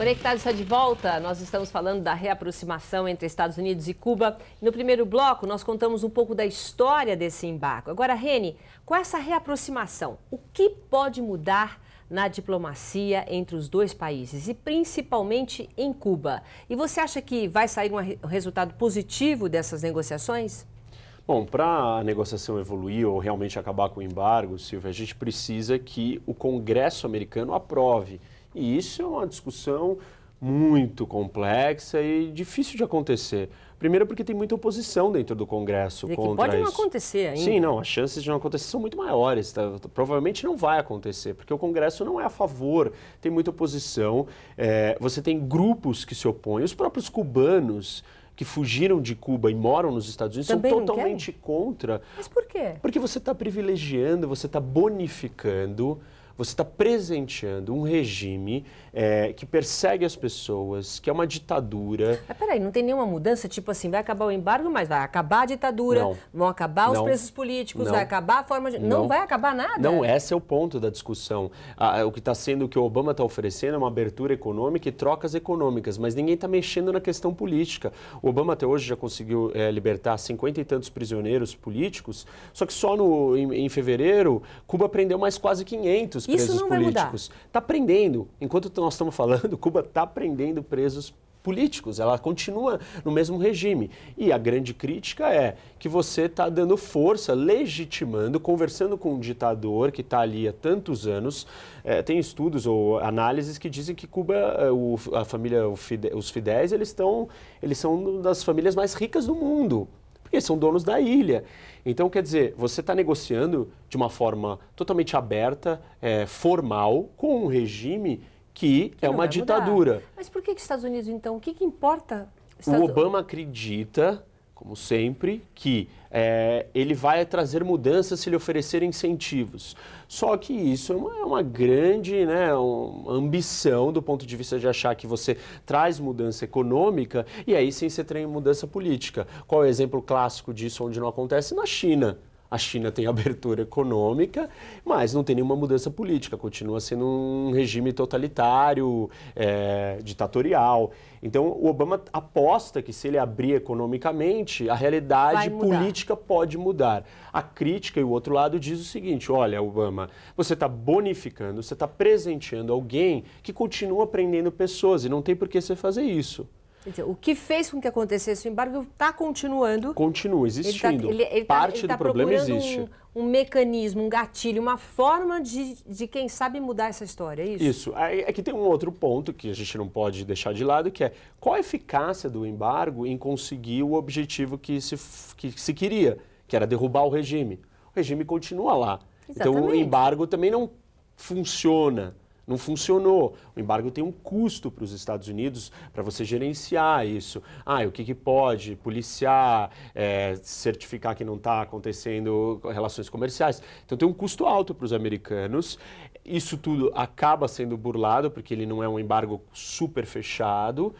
Conectado está de volta, nós estamos falando da reaproximação entre Estados Unidos e Cuba. No primeiro bloco, nós contamos um pouco da história desse embargo. Agora, Reni, com essa reaproximação, o que pode mudar na diplomacia entre os dois países e principalmente em Cuba? E você acha que vai sair um resultado positivo dessas negociações? Bom, para a negociação evoluir ou realmente acabar com o embargo, Silvia, a gente precisa que o Congresso americano aprove. E isso é uma discussão muito complexa e difícil de acontecer. Primeiro porque tem muita oposição dentro do Congresso contra isso. Pode não acontecer ainda. Sim, não, as chances de não acontecer são muito maiores. Tá? Provavelmente não vai acontecer, porque o Congresso não é a favor, tem muita oposição. Você tem grupos que se opõem, os próprios cubanos que fugiram de Cuba e moram nos Estados Unidos também são totalmente contra. Mas por quê? Porque você está privilegiando, você está bonificando, você está presenteando um regime que persegue as pessoas, que é uma ditadura. Mas peraí, não tem nenhuma mudança? Tipo assim, vai acabar o embargo, mas vai acabar a ditadura, vão acabar os presos políticos, vai acabar a forma de... Não vai acabar nada? Não, esse é o ponto da discussão. O que está sendo, o que o Obama está oferecendo é uma abertura econômica e trocas econômicas, mas ninguém está mexendo na questão política. O Obama até hoje já conseguiu libertar 50 e tantos prisioneiros políticos, só que só em fevereiro, Cuba prendeu mais quase 500 presos políticos. Está prendendo. Enquanto nós estamos falando, Cuba está prendendo presos políticos. Ela continua no mesmo regime. E a grande crítica é que você está dando força, legitimando, conversando com um ditador que está ali há tantos anos. Tem estudos ou análises que dizem que Cuba, a família, os Fidesz, eles são das famílias mais ricas do mundo. Porque eles são donos da ilha. Então, quer dizer, você está negociando de uma forma totalmente aberta, formal, com um regime que é uma ditadura. Mudar. Mas por que os Estados Unidos, então? O que importa? O Obama acredita, como sempre, que ele vai trazer mudanças se lhe oferecer incentivos. Só que isso é uma grande uma ambição do ponto de vista de achar que você traz mudança econômica e aí sim você tem mudança política. Qual é o exemplo clássico disso onde não acontece? Na China. A China tem abertura econômica, mas não tem nenhuma mudança política, continua sendo um regime totalitário, ditatorial. Então, o Obama aposta que se ele abrir economicamente, a realidade política pode mudar. A crítica e o outro lado diz o seguinte, olha, Obama, você está bonificando, você está presenteando alguém que continua prendendo pessoas e não tem por que você fazer isso. Quer dizer, o que fez com que acontecesse o embargo está continuando. Continua existindo. Parte do problema existe. Um mecanismo, um gatilho, uma forma de quem sabe mudar essa história, é isso? Isso. É que tem um outro ponto que a gente não pode deixar de lado, que é qual a eficácia do embargo em conseguir o objetivo que se queria, que era derrubar o regime. O regime continua lá. Exatamente. Então o embargo também não funciona. Não funcionou. O embargo tem um custo para os Estados Unidos para você gerenciar isso. O que pode? Policiar, certificar que não está acontecendo relações comerciais. Então tem um custo alto para os americanos. Isso tudo acaba sendo burlado porque ele não é um embargo super fechado.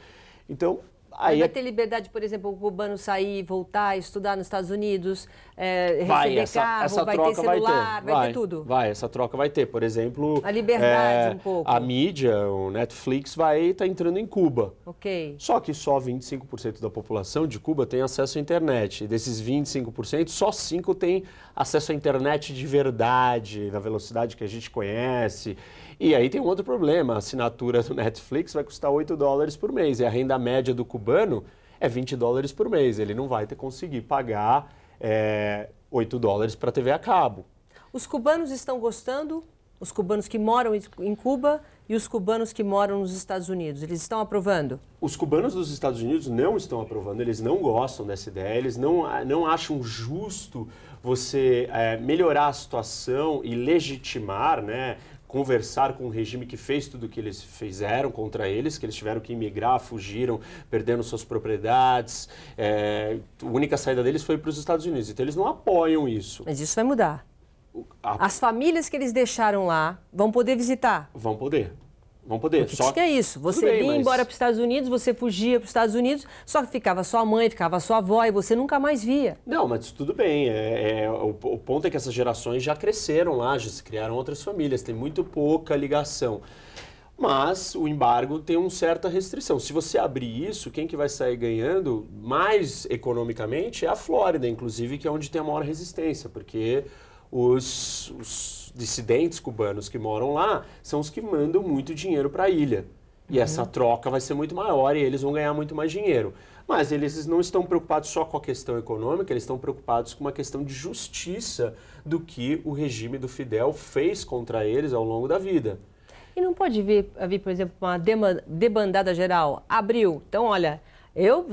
Então... Vai ter liberdade, por exemplo, o cubano sair, voltar, estudar nos Estados Unidos, receber carro, vai ter celular, vai ter tudo. Essa troca vai ter. Por exemplo, a liberdade um pouco. A mídia, o Netflix vai estar entrando em Cuba. Ok. Só que só 25% da população de Cuba tem acesso à internet. E desses 25%, só 5% tem acesso à internet de verdade, na velocidade que a gente conhece. E aí tem um outro problema, a assinatura do Netflix vai custar $8 por mês e a renda média do cubano é $20 por mês. Ele não vai conseguir pagar $8 para TV a cabo. Os cubanos estão gostando? Os cubanos que moram em Cuba e os cubanos que moram nos Estados Unidos, eles estão aprovando? Os cubanos dos Estados Unidos não estão aprovando, eles não gostam dessa ideia, eles não acham justo você melhorar a situação e legitimar, conversar com um regime que fez tudo o que eles fizeram contra eles, que eles tiveram que emigrar, fugiram, perdendo suas propriedades. A única saída deles foi para os Estados Unidos. Então, eles não apoiam isso. Mas isso vai mudar. As famílias que eles deixaram lá vão poder visitar? Vão poder. Vão poder. Só que é isso, você vinha embora para os Estados Unidos, você fugia para os Estados Unidos, só que ficava sua mãe, ficava sua avó e você nunca mais via. Não, mas tudo bem. O ponto é que essas gerações já cresceram lá, já se criaram outras famílias, tem muito pouca ligação. Mas o embargo tem uma certa restrição. Se você abrir isso, quem que vai sair ganhando mais economicamente é a Flórida, inclusive, que é onde tem a maior resistência, porque os dissidentes cubanos que moram lá são os que mandam muito dinheiro para a ilha. E essa troca vai ser muito maior e eles vão ganhar muito mais dinheiro. Mas eles não estão preocupados só com a questão econômica, eles estão preocupados com uma questão de justiça do que o regime do Fidel fez contra eles ao longo da vida. E não pode vir, por exemplo, uma debandada geral? Abriu. Então, olha, eu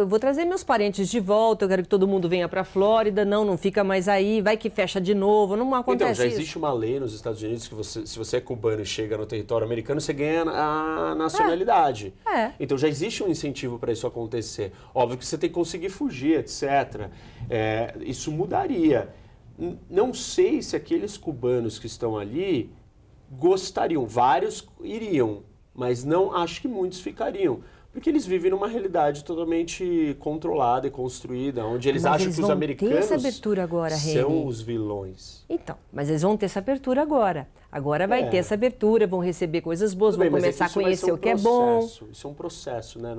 vou trazer meus parentes de volta, eu quero que todo mundo venha para a Flórida. Não fica mais aí, vai que fecha de novo, não acontece isso. Então, já isso. existe uma lei nos Estados Unidos que se você é cubano e chega no território americano, você ganha a nacionalidade. Então, já existe um incentivo para isso acontecer. Óbvio que você tem que conseguir fugir, etc. Isso mudaria. Não sei se aqueles cubanos que estão ali gostariam, vários iriam, mas não acho que muitos ficariam. Porque eles vivem numa realidade totalmente controlada e construída, onde eles acham que os americanos ter essa abertura agora, são os vilões. Então, mas eles vão ter essa abertura agora. Agora vai ter essa abertura, vão receber coisas boas, vão começar a conhecer o que é bom. Isso é um processo, né?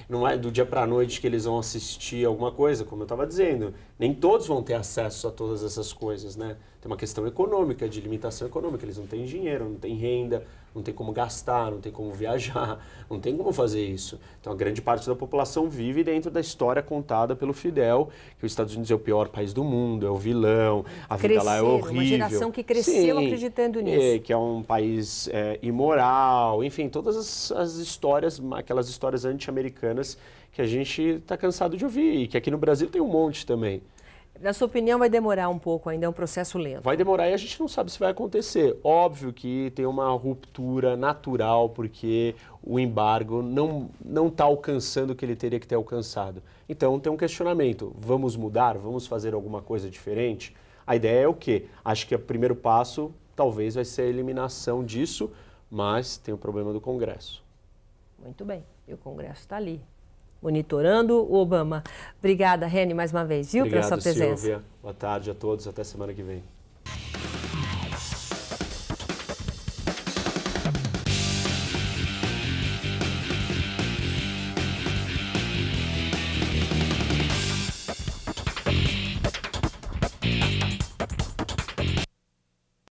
Não é do dia para a noite que eles vão assistir alguma coisa, como eu estava dizendo. Nem todos vão ter acesso a todas essas coisas, né? Tem uma questão econômica, de limitação econômica. Eles não têm dinheiro, não têm renda, não tem como gastar, não tem como viajar, não tem como fazer isso. Então, a grande parte da população vive dentro da história contada pelo Fidel, que os Estados Unidos é o pior país do mundo, é o vilão, a vida lá é horrível. Uma geração que cresceu acreditando nisso. Que é um país imoral, enfim, todas as histórias, aquelas histórias anti-americanas que a gente está cansado de ouvir e que aqui no Brasil tem um monte também. Na sua opinião, vai demorar um pouco ainda, é um processo lento? Vai demorar e a gente não sabe se vai acontecer. Óbvio que tem uma ruptura natural, porque o embargo não está alcançando o que ele teria que ter alcançado. Então tem um questionamento, vamos mudar? Vamos fazer alguma coisa diferente? A ideia é o quê? Acho que o primeiro passo talvez vai ser a eliminação disso, mas tem o problema do Congresso. Muito bem, e o Congresso está ali, monitorando o Obama. Obrigada, Reni, mais uma vez, viu, pela sua presença. Silvia. Boa tarde a todos, até semana que vem.